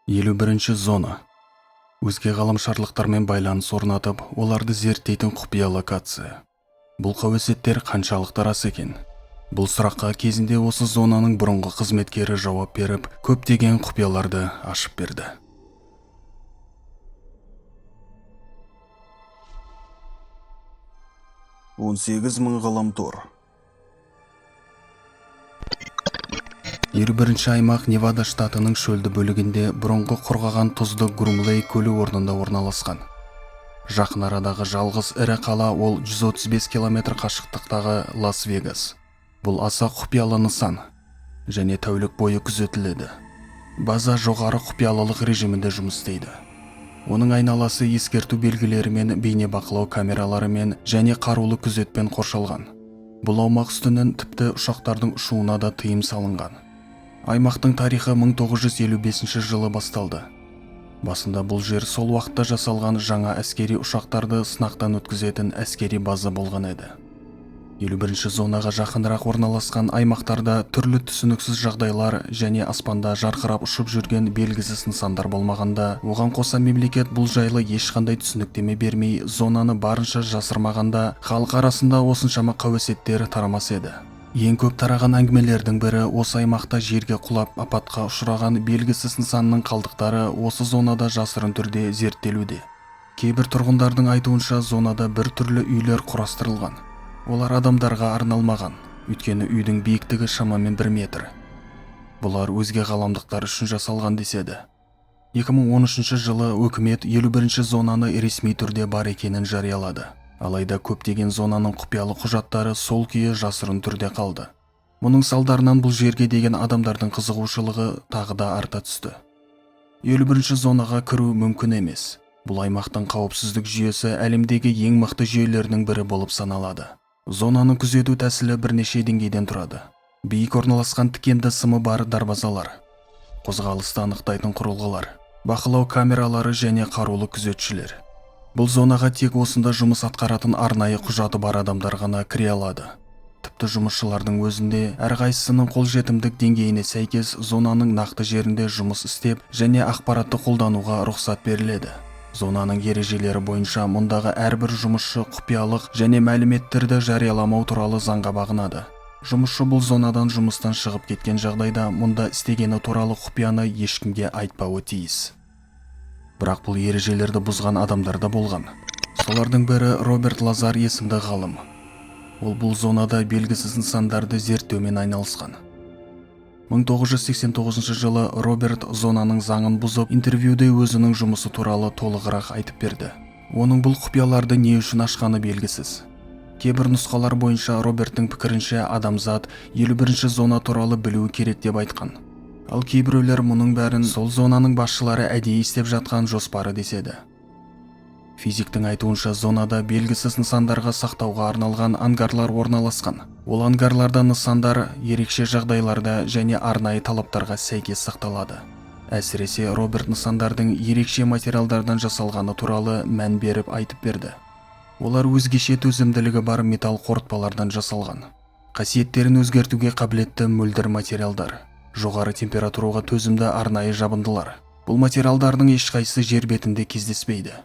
51 зона. Өзге ғаламшарлықтармен байланыс орнатып, оларды зерттейтін құпия локация. Бұл қауесеттер қаншалықты рас екен? Бұл сұраққа кезінде осы зонаның бұрынғы қызметкері жауап беріп, көптеген құпияларды ашып берді. Он 18 мың ғаламтор. 21 аймақ Невада штатының шөлді бөлігінде бұрынғы құрғаған тұзды Грумлей көлі орнында орналасқан. Жақын арадағы жалғыз ірі қала ол 135 км қашықтықтағы Лас-Вегас. Бұл аса құпиялы нысан және тәулік бойы күзетіледі. База жоғары құпиялылық режимінде жұмыс істейді. Оның айналасы ескерту белгілерімен, бейнебақылау камераларымен және қарулы күзетпен қоршалған. Бұл аумақ үстінен тіпті ұшақтардың ұшуына да тыйым салынған. Аймақтың тарихы 1955 жылы басталды. Басында бұл жер сол уақытта жасалған жаңа әскери ұшақтарды сынақтан өткізетін әскери база болған еді. 51 зонаға жақынырақ орналасқан аймақтарда түрлі түсініксіз жағдайлар және аспанда жарқырап ұшып жүрген белгісіз нысандар болмағанда, оған қоса мемлекет бұл жайлы ешқандай түсініктеме бермей, зонаны барынша жасырмағанда, халық арасында осыншама қауесеттер тарамас еді. Ең көп тараған әңгімелердің бірі осы аймақта жерге құлап апатқа ұшыраған белгісіз нысанның қалдықтары осы зонада жасырын түрде зерттелуде. Кейбір тұрғындардың айтуынша зонада бір түрлі үйлер құрастырылған. Олар адамдарға арналмаған, өйткені үйдің биіктігі шамамен 1 метр. Бұлар өзге ғаламдықтар үшін жасалған деседі. 2013 жылы үкімет 51 зонаны ресми түрде бар екенін жариялады. Алайда көптеген зонаның құпиялы құжаттары сол күйі жасырын түрде қалды. Мұның салдарынан бұл жерге деген адамдардың қызығушылығы тағы да арта түсті. 51 зонаға кіру мүмкін емес. Бұл аймақтың қауіпсіздік жүйесі әлемдегі ең мықты жүйелердің бірі болып саналады. Зонаны күзету тәсілі бірнеше деңгейден тұрады. Биік орналасқан тікенді сымы бар дарбазалар, қозғалысты анықтайтын құрылғылар, бақылау камералары және қарулы күзетшілер. Бұл зонаға тек осында жұмыс атқаратын арнайы құжаты бар адамдар ғана кіре алады. Тіпті жұмысшылардың өзінде әрқайсысының қолжетімдік деңгейіне сәйкес зонаның нақты жерінде жұмыс істеп және ақпаратты қолдануға рұқсат беріледі. Зонаның ережелері бойынша мұндағы әрбір жұмысшы құпиялық және мәліметтерді жарияламау туралы заңға бағынады. Жұмысшы бұл зонадан жұмыстан шығып кеткен жағдайда мұнда істегені туралы құпияны ешкімге айтпауы тиіс. Бірақ бұл ережелерді бұзған адамдар да болған. Солардың бірі Роберт Лазар есімді ғалым. Ол бұл зонада белгісіз нысандарды зерттеумен айналысқан. 1989 жылы Роберт зонаның заңын бұзып, интервьюде өзінің жұмысы туралы толығырақ айтып берді. Оның бұл құпияларды не үшін ашқаны белгісіз. Кейбір нұсқалар бойынша Роберттің пікірінше адамзат 51 зона туралы білуі керек деп айтқан. Ал кейбіреулер мұның бәрін сол зонаның басшылары әдейі істеп жатқан жоспары деседі. Физиктің айтуынша зонада белгісіз нысандарға сақтауға арналған ангарлар орналасқан. Ол ангарларда нысандар ерекше жағдайларда және арнайы талаптарға сәйкес сақталады. Әсіресе Роберт нысандардың ерекше материалдардан жасалғаны туралы мән беріп айтып берді. Олар өзгеше төзімділігі бар металл қорытпалардан жасалған. Қасиеттерін өзгертуге қабілетті мөлдір материалдар. Жоғары температураға төзімді арнайы жабындылар. Бұл материалдардың ешқайсысы жер бетінде кездеспейді.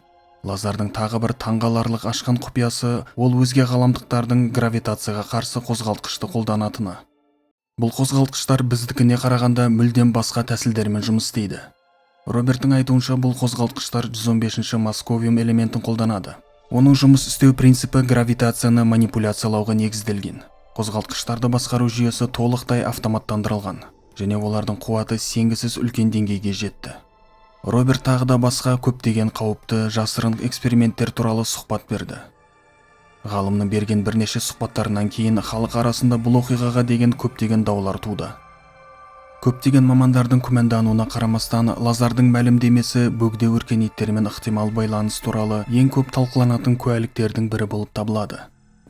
Лазардың тағы бір таңғаларлық ашқан құпиясы ол өзге ғаламдықтардың гравитацияға қарсы қозғалтқышты қолданатыны. Бұл қозғалтқыштар біздікіне қарағанда мүлдем басқа тәсілдермен жұмыс істейді. Роберттің айтуынша бұл қозғалтқыштар 115-ші Московиум элементін қолданады. Оның жұмыс істеу принципі гравитацияны манипуляциялауға негізделген. Қозғалтқыштарды басқару жүйесі толықтай автоматтандырылған және олардың қуаты сенгісіз үлкен деңгейге жетті. Роберт тағы да басқа көптеген қауіпті жасырын эксперименттер туралы сұхбат берді. Ғалымның берген бірнеше сұхбаттарынан кейін халық арасында бұл оқиғаға деген көптеген даулар туды. Көптеген мамандардың күмәндануына қарамастан, Лазардың мәлімдемесі бөгде өркениеттермен ықтимал байланыс туралы ең көп талқыланатын куәліктердің бірі болып табылады.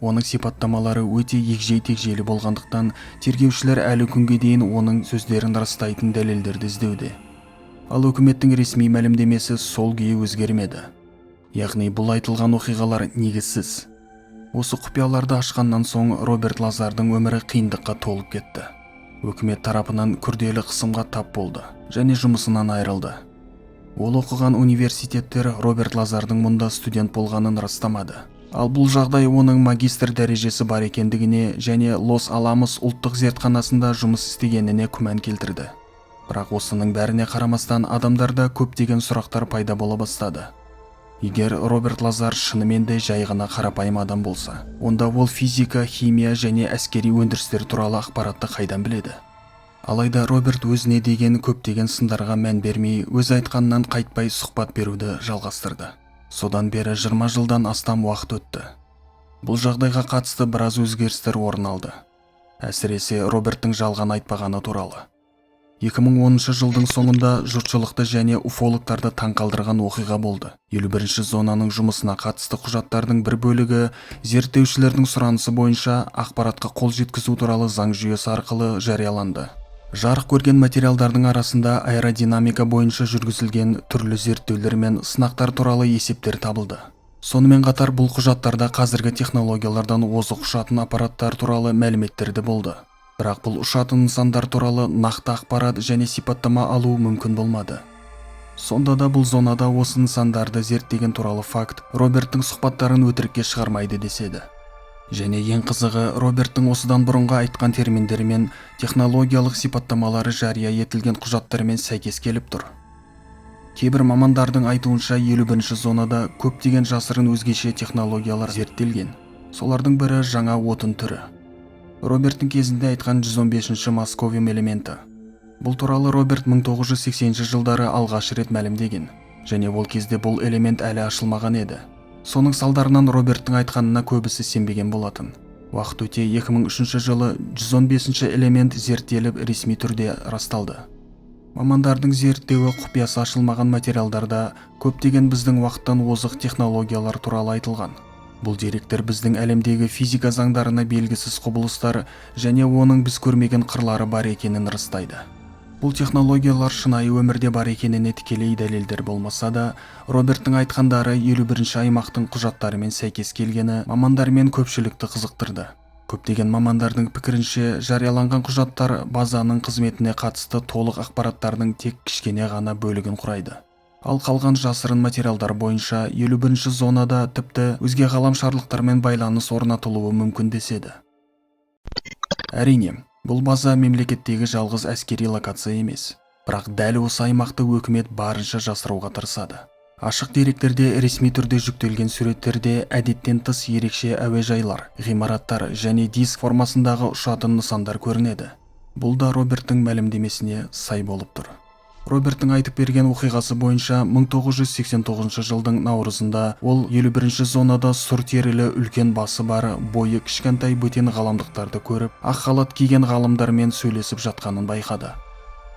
Оның сипаттамалары өте егжей-тегжейлі болғандықтан, тергеушілер әлі күнге дейін оның сөздерін растайтын дәлелдерді іздеуде. Ал үкіметтің ресми мәлімдемесі сол күйі өзгермеді. Яғни бұл айтылған оқиғалар негізсіз. Осы құпияларды ашқаннан соң Роберт Лазардың өмірі қиындыққа толып кетті. Үкімет тарапынан күрделі қысымға тап болды және жұмысынан айырылды. Ол оқыған университеттер Роберт Лазардың мұнда студент болғанын растамады. Ал бұл жағдай оның магистр дәрежесі бар екендігіне және Лос-Аламос ұлттық зертханасында жұмыс істегеніне күмән келтірді. Бірақ осының бәріне қарамастан адамдарда көптеген сұрақтар пайда бола бастады. Егер Роберт Лазар шынымен де жай ғана қарапайым адам болса, онда ол физика, химия және әскери өндірістер туралы ақпаратты қайдан біледі? Алайда Роберт өзіне деген көптеген сындарға мән бермей, өз айтқанынан қайтпай сұхбат беруді жалғастырды. Содан бері 20 жылдан астам уақыт өтті. Бұл жағдайға қатысты біраз өзгерістер орын алды. Әсіресе Роберттің жалған айтпағаны туралы. 2010 жылдың соңында жұртшылықты және уфологтарды таңқалдырған оқиға болды. 51-ші зонаның жұмысына қатысты құжаттардың бір бөлігі зерттеушілердің сұранысы бойынша ақпаратқа қол жеткізу туралы заң жүйесі арқылы жарияланды. Жарық көрген материалдардың арасында аэродинамика бойынша жүргізілген түрлі зерттеулер мен сынақтар туралы есептер табылды. Сонымен қатар бұл құжаттарда қазіргі технологиялардан озық ұшатын аппараттар туралы мәліметтер де болды. Бірақ бұл ұшатын нысандар туралы нақты ақпарат және сипаттама алу мүмкін болмады. Сонда да бұл зонада осы нысандарды зерттеген туралы факт Роберттің сұхбаттарын өтірікке шығармайды деседі. Және ең қызығы, Роберттің осыдан бұрынғы айтқан терминдері мен технологиялық сипаттамалары жария етілген құжаттармен сәйкес келіп тұр. Кейбір мамандардың айтуынша 51-ші зонада көптеген жасырын өзгеше технологиялар зерттелген. Солардың бірі жаңа отын түрі. Роберттің кезінде айтқан 115-ші Московиум элементі. Бұл туралы Роберт 1980-ші жылдары алғаш рет мәлімдеген, және ол кезде бұл элемент әлі ашылмаған еді. Соның салдарынан Роберттің айтқанына көбісі сенбеген болатын. Уақыт өте 2003 жылы 115-ші элемент зерттеліп ресми түрде расталды. Мамандардың зерттеуі құпиясы ашылмаған материалдарда көптеген біздің уақыттан озық технологиялар туралы айтылған. Бұл деректер біздің әлемдегі физика заңдарына белгісіз құбылыстар және оның біз көрмеген қырлары бар екенін растайды. Бұл технологиялар шынайы өмірде бар екеніне тікелей дәлелдер болмаса да, Роберттің айтқандары 51-ші аймақтың құжаттарымен сәйкес келгені мамандар мен көпшілікті қызықтырды. Көптеген мамандардың пікірінше, жарияланған құжаттар базаның қызметіне қатысты толық ақпараттардың тек кішкене ғана бөлігін құрайды. Ал қалған жасырын материалдар бойынша 51-ші зонада тіпті өзге ғаламшарлықтармен байланыс орнатылуы мүмкін деседі. Әрине, бұл база мемлекеттегі жалғыз әскери локация емес. Бірақ дәл осы аймақты өкімет барынша жасыруға тырысады. Ашық деректерде ресми түрде жүктелген суреттерде әдеттен тыс ерекше әуежайлар, ғимараттар және диск формасындағы ұшатын нысандар көрінеді. Бұл да Роберттің мәлімдемесіне сай болып тұр. Роберттің айтып берген оқиғасы бойынша 1989 жылдың наурызында ол 51-ші зонада сұр терілі үлкен басы бар бойы кішкентай бөтен ғаламдықтарды көріп, ақ халат киген ғалымдармен сөйлесіп жатқанын байқады.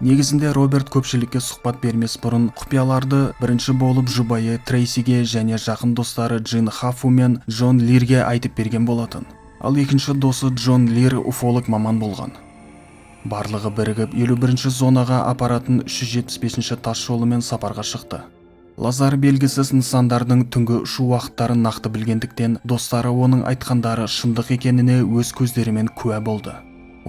Негізінде Роберт көпшілікке сұхбат бермес бұрын құпияларды бірінші болып жұбайы Трейсиге және жақын достары Джин Хафу мен Джон Лирге айтып берген болатын. Ал екінші досы Джон Лир уфолог маман болған. Барлығы бірігіп 51-ші зонаға апаратын 375-ші тас жолымен сапарға шықты. Лазар белгісіз нысандардың түнгі ұшу уақыттарын нақты білгендіктен, достары оның айтқандары шындық екеніне өз көздерімен куә болды.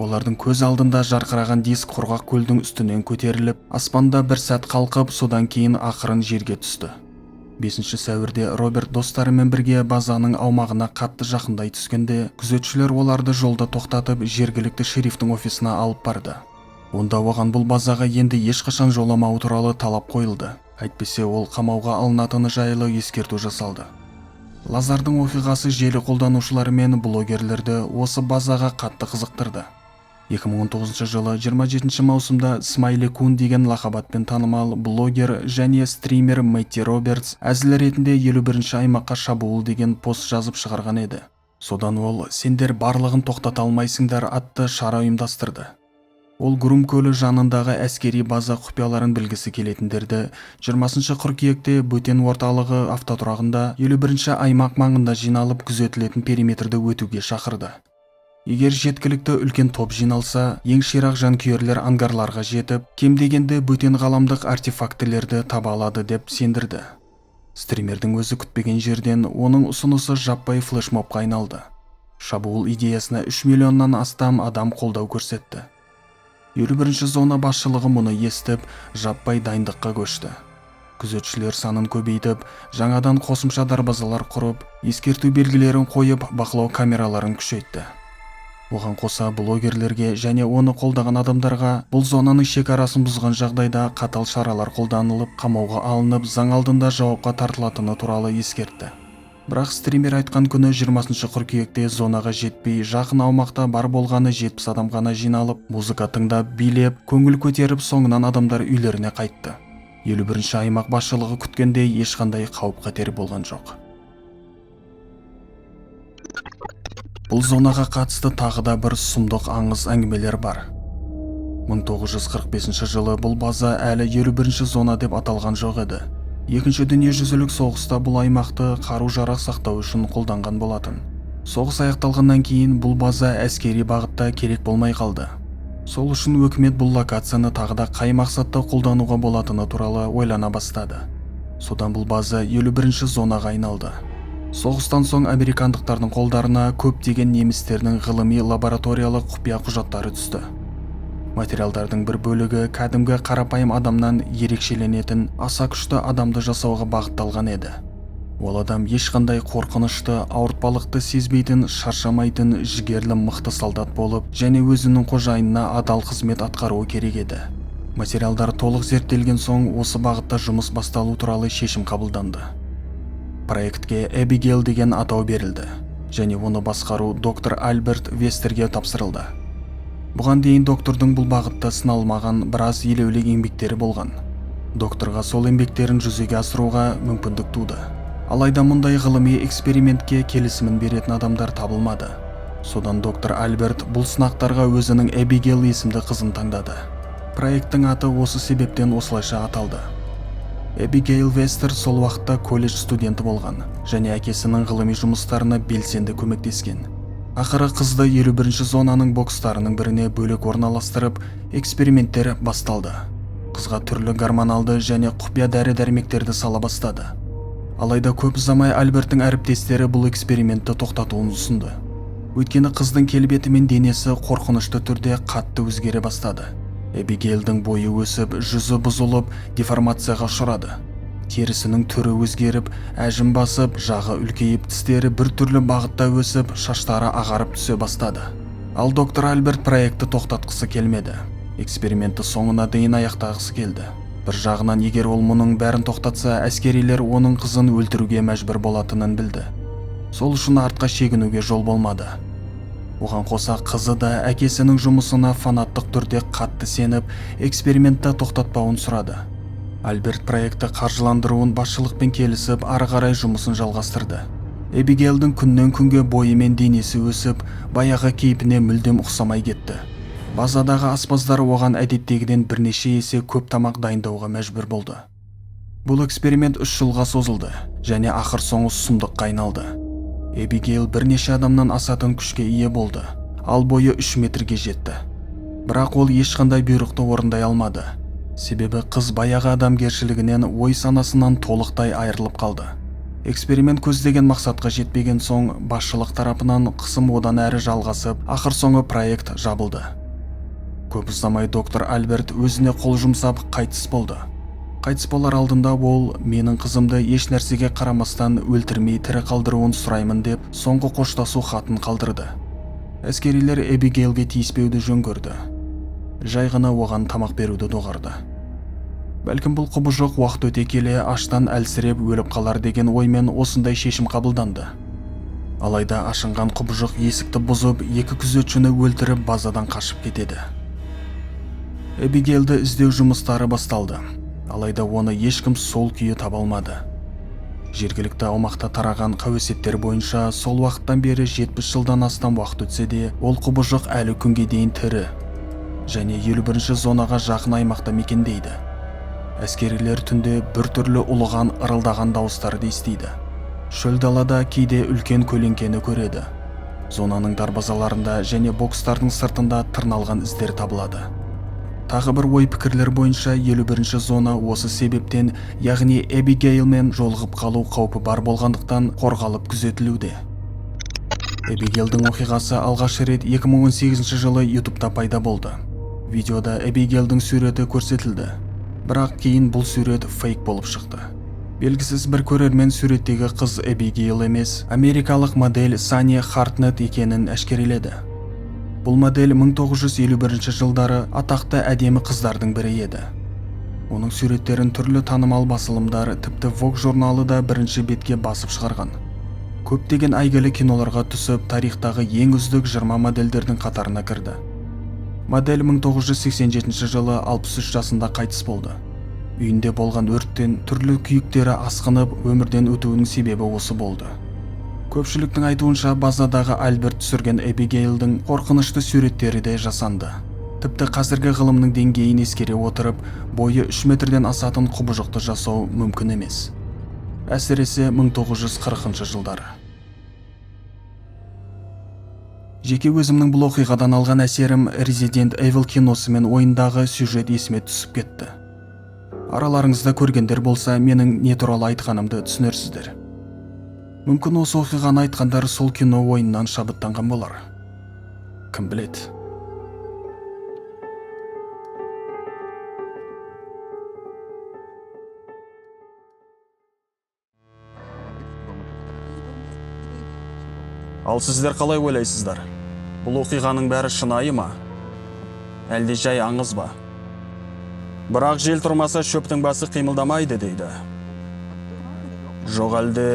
Олардың көз алдында жарқыраған диск құрғақ көлдің үстінен көтеріліп, аспанда бір сәт қалқып, содан кейін ақырын жерге түсті. 5 сәуірде Роберт достарымен бірге базаның аумағына қатты жақындай түскенде, күзетшілер оларды жолда тоқтатып, жергілікті шерифтің офисына алып барды. Онда оған бұл базаға енді ешқашан жоламау туралы талап қойылды. Әйтпесе ол қамауға алынатыны жайлы ескерту жасалды. Лазардың оқиғасы желі қолданушылары мен блогерлерді осы базаға қатты қызықтырды. 2019 жылы 27 маусымда Смайли Кун деген лақабатпен танымал блогер және стример Мэтти Робертс әзіл ретінде 51-ші аймаққа шабуыл деген пост жазып шығарған еді. Содан ол «Сендер барлығын тоқтата алмайсыңдар» атты шара ұйымдастырды. Ол Грум көлі жанындағы әскери база құпияларын білгісі келетіндерді 20 қыркүйекте бөтен орталығы автотұрағында 51-ші аймақ маңында жиналып күзетілетін периметрді өтуге шақырды. Егер жеткілікті үлкен топ жиналса, ең ширақ жанкүйерлер ангарларға жетіп, кем дегенде бөтен ғаламдық артефактілерді таба алады деп сендірді. Стримердің өзі күтпеген жерден оның ұсынысы жаппай флешмобқа айналды. Шабуыл идеясына 3 миллионнан астам адам қолдау көрсетті. 51-ші зона басшылығы мұны естіп, жаппай дайындыққа көшті. Күзетшілер санын көбейтіп, жаңадан қосымша дарбазалар құрып, ескерту белгілерін қойып, бақылау камераларын күшейтті. Оған қоса блогерлерге және оны қолдаған адамдарға бұл зонаның шекарасын бұзған жағдайда қатал шаралар қолданылып, қамауға алынып, заң алдында жауапқа тартылатыны туралы ескертті. Бірақ стример айтқан күні 20 қыркүйекте зонаға жетпей, жақын аумақта бар болғаны 70 адам ғана жиналып, музыка тыңдап, билеп, көңіл көтеріп, соңынан адамдар үйлеріне қайтты. 51-ші аймақ басшылығы күткендей ешқандай қауіп-қатер болған жоқ. Бұл зонаға қатысты тағы да бір сұмдық аңыз әңгімелер бар. 1945 жылы бұл база әлі 51-ші зона деп аталған жоқ еді. Екінші дүниежүзілік соғыста бұл аймақты қару-жарақ сақтау үшін қолданған болатын. Соғыс аяқталғаннан кейін бұл база әскери бағытта керек болмай қалды. Сол үшін өкімет бұл локацияны тағы да қай мақсатта қолдануға болатыны туралы ойлана бастады. Содан бұл база 51-ші зонаға айналды. Соғыстан соң американдықтардың қолдарына көптеген немістердің ғылыми лабораториялық құпия құжаттары түсті. Материалдардың бір бөлігі кәдімгі қарапайым адамнан ерекшеленетін аса күшті адамды жасауға бағытталған еді. Ол адам ешқандай қорқынышты, ауыртпалықты сезбейтін, шаршамайтын, жігерлі мықты солдат болып, және өзінің қожайынына адал қызмет атқаруы керек еді. Материалдар толық зерттелген соң осы бағытта жұмыс басталу туралы шешім қабылданды. Проектке Эбигейл деген атау берілді, және оны басқару доктор Альберт Вестерге тапсырылды. Бұған дейін доктордың бұл бағытта сыналмаған біраз елеулі еңбектері болған. Докторға сол еңбектерін жүзеге асыруға мүмкіндік туды. Алайда мұндай ғылыми экспериментке келісімін беретін адамдар табылмады. Содан доктор Альберт бұл сынақтарға өзінің Эбигейл есімді қызын таңдады. Проекттің аты осы себептен осылайша аталды. Эбигейл Вестер сол уақытта колледж студенті болған, және әкесінің ғылыми жұмыстарына белсенді көмектескен. Ақыры қызды 51-ші зонаның бокстарының біріне бөлек орналастырып, эксперименттер басталды. Қызға түрлі гормоналды және құпия дәрі-дәрмектерді сала бастады. Алайда көп ұзамай Альберттің әріптестері бұл экспериментті тоқтатуын ұсынды. Өйткені қыздың келбеті мен денесі қорқынышты түрде қатты өзгере бастады. Эбигейлдің бойы өсіп, жүзі бұзылып, деформацияға ұшырады. Терісінің түрі өзгеріп, әжім басып, жағы үлкейіп, тістері бір түрлі бағытта өсіп, шаштары ағарып түсе бастады. Ал доктор Альберт проекті тоқтатқысы келмеді. Экспериментті соңына дейін аяқтағысы келді. Бір жағынан егер ол мұның бәрін тоқтатса, әскерилер оның қызын өлтіруге мәжбүр болатынын білді. Сол үшін артқа шегінуге жол болмады. Оған қоса қызы да әкесінің жұмысына фанаттық түрде қатты сеніп, экспериментті тоқтатпауын сұрады. Альберт проекті қаржыландыруын басшылықпен келісіп, ары қарай жұмысын жалғастырды. Эбигейлдің күннен күнге бойы мен денесі өсіп, баяғы кейпіне мүлдем ұқсамай кетті. Базадағы аспаздар оған әдеттегіден бірнеше есе көп тамақ дайындауға мәжбүр болды. Бұл эксперимент 3 жылға созылды, және ақыр соңы сұмдыққа айналды. Эбигейл бірнеше адамнан асатын күшке ие болды, ал бойы 3 метрге жетті. Бірақ ол ешқандай бұйрықты орындай алмады. Себебі қыз баяғы адамгершілігінен, ой санасынан толықтай айырылып қалды. Эксперимент көздеген мақсатқа жетпеген соң, басшылық тарапынан қысым одан әрі жалғасып, ақыр соңы проект жабылды. Көп ұзамай доктор Альберт өзіне қол жұмсап қайтыс болды. Қайтыс болар алдында ол менің қызымды еш нәрсеге қарамастан өлтірмей тірі қалдыруын сұраймын деп соңғы қоштасу хатын қалдырды. Әскерилер Эбигейлге тиіспеуді жөн көрді. Жай ғана оған тамақ беруді доғарды. Бәлкім бұл құбыжық уақыт өте келе аштан әлсіреп өліп қалар деген оймен осындай шешім қабылданды. Алайда ашынған құбыжық есікті бұзып, 2 күзетшіні өлтіріп базадан қашып кетеді. Эбигейлді іздеу жұмыстары басталды. Алайда оны ешкім сол күйі таба алмады. Жергілікті аумақта тараған қауесеттер бойынша сол уақыттан бері 70 жылдан астам уақыт өтсе де, ол құбыжық әлі күнге дейін тірі, және 51-ші зонаға жақын аймақта мекендейді. Әскерилер түнде бір түрлі ұлыған, ырылдаған дауыстарды естиді. Шөл далада кейде үлкен көлеңкені көреді. Зонаның дарбазаларында және бокстардың сыртында тырналған іздер табылады. Тағы бір ой пікірлер бойынша 51-ші зона осы себептен, яғни Эбигейлмен жолығып қалу қаупі бар болғандықтан қорғалып күзетілуде. Эбигейлдің оқиғасы алғаш рет 2018 жылы YouTube'да пайда болды. Видеода Эбигейлдің суреті көрсетілді. Бірақ кейін бұл сурет фейк болып шықты. Белгісіз бір көрермен суреттегі қыз Эбигейл емес, америкалық модель Сани Хартнет екенін әшкереледі. Бұл модель 1951 жылдары атақты әдемі қыздардың бірі еді. Оның суреттерін түрлі танымал басылымдар, тіпті Vogue журналы да бірінші бетке басып шығарған. Көптеген әйгілі киноларға түсіп, тарихтағы ең үздік 20 модельдердің қатарына кірді. Модель 1987 жылы 63 жасында қайтыс болды. Үйінде болған өрттен түрлі күйіктері асқынып, өмірден өтуінің себебі осы болды. Көпшіліктің айтуынша базадағы Альберт түсірген Эбигейлдің қорқынышты суреттері де жасанды. Тіпті қазіргі ғылымның деңгейін ескере отырып, бойы 3 метрден асатын құбыжықты жасау мүмкін емес. Әсіресе 1940 жылдары. Жеке өзімнің бұл оқиғадан алған әсерім Resident Evil киносы мен ойындағы сюжет есіме түсіп кетті. Араларыңызда көргендер болса, менің не туралы айтқанымды түсінерсіздер. Мүмкін осы оқиғаны айтқандар сол кино ойыннан шабыттанған болар. Кім біледі? Ал сіздер қалай ойлайсыздар? Бұл оқиғаның бәрі шынайы ма? Әлде жай аңыз ба? Бірақ жел тұрмаса шөптің басы қимылдамайды дейді. Жоқ әлде